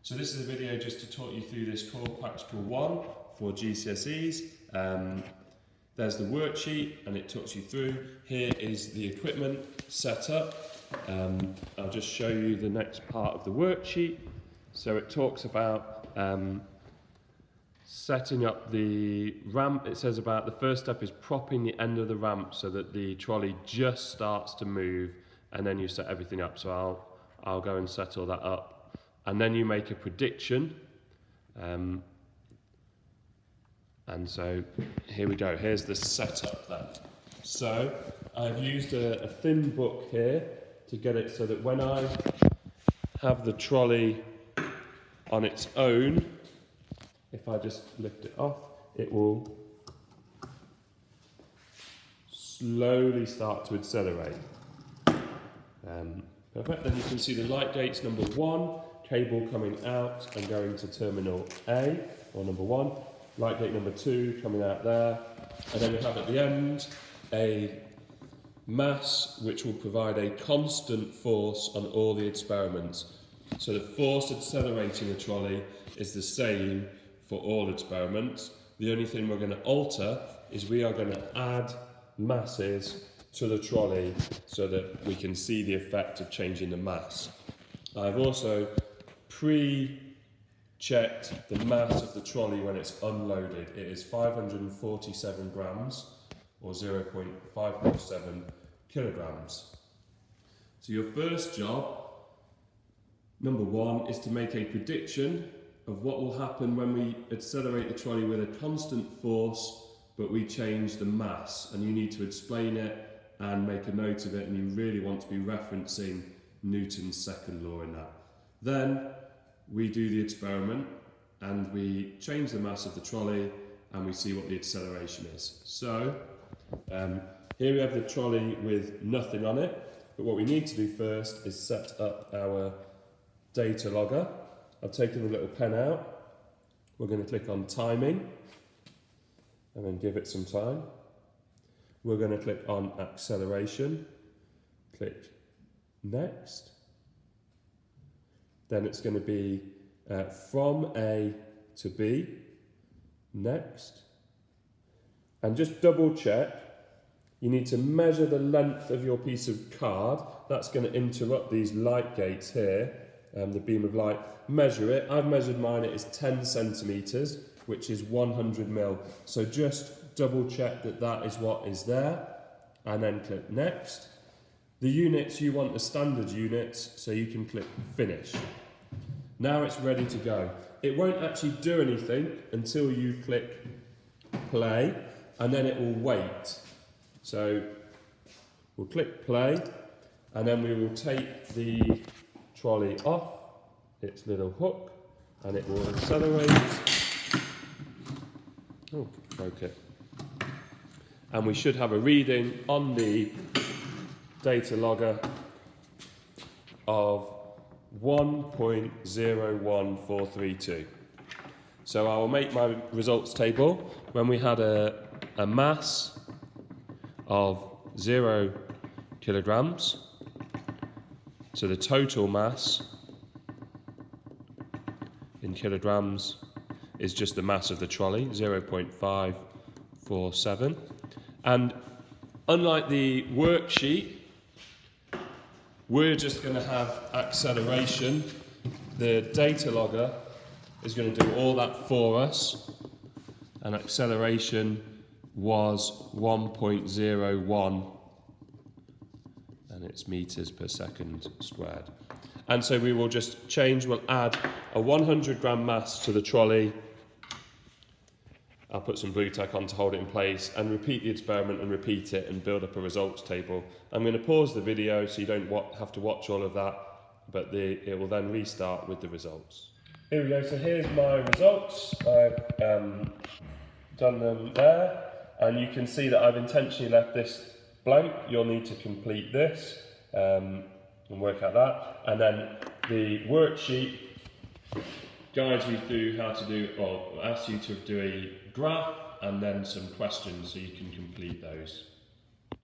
So this is a video just to talk you through this core practical 1 for GCSEs. There's the worksheet and it talks you through. Here is the equipment set up. I'll just show you the next part of the worksheet. So it talks about setting up the ramp. It says about the first step is propping the end of the ramp so that the trolley just starts to move, and then you set everything up. So I'll go and set all that up. And then you make a prediction. And so here we go. Here's the setup then. So I've used a thin book here to get it so that when I have the trolley on its own, if I just lift it off, it will slowly start to accelerate. Perfect. Then you can see the light gates number 1, cable coming out and going to terminal A, or number 1. Light gate number 2 coming out there. And then we have at the end a mass which will provide a constant force on all the experiments. So the force accelerating the trolley is the same for all experiments. The only thing we're going to alter is we are going to add masses to the trolley so that we can see the effect of changing the mass. I've also pre-checked the mass of the trolley when it's unloaded. It is 547 grams or 0.547 kilograms. So your first job, number 1, is to make a prediction of what will happen when we accelerate the trolley with a constant force but we change the mass, and you need to explain it and make a note of it, and you really want to be referencing Newton's second law in that. Then we do the experiment and we change the mass of the trolley and we see what the acceleration is. So here we have the trolley with nothing on it, but what we need to do first is set up our data logger. I've taken the little pen out. We're going to click on timing and then give it some time. We're going to click on acceleration, click next. Then it's going to be from A to B, next. And just double check, you need to measure the length of your piece of card. That's going to interrupt these light gates here, the beam of light. Measure it. I've measured mine, it is 10 centimetres, which is 100 mil. So just double check that that is what is there, and then click next. The units, you want the standard units, so you can click finish. Now it's ready to go. It won't actually do anything until you click play, and then it will wait. So we'll click play, and then we will take the trolley off its little hook, and it will accelerate. Oh, broke it. And we should have a reading on the data logger of 1.01432. So I will make my results table. When we had a mass of 0 kilograms, so the total mass in kilograms is just the mass of the trolley, 0.547. And unlike the worksheet, we're just going to have acceleration. The data logger is going to do all that for us, and acceleration was 1.01, and it's meters per second squared. And so we will just change, we'll add a 100 gram mass to the trolley. I'll put some blue tack on to hold it in place, and repeat the experiment and repeat it and build up a results table. I'm going to pause the video so you don't have to watch all of that, but it will then restart with the results. Here we go, so here's my results. I've done them there, and you can see that I've intentionally left this blank. You'll need to complete this and work out that. And then the worksheet guides you through how to do, or asks you to do a graph and then some questions so you can complete those.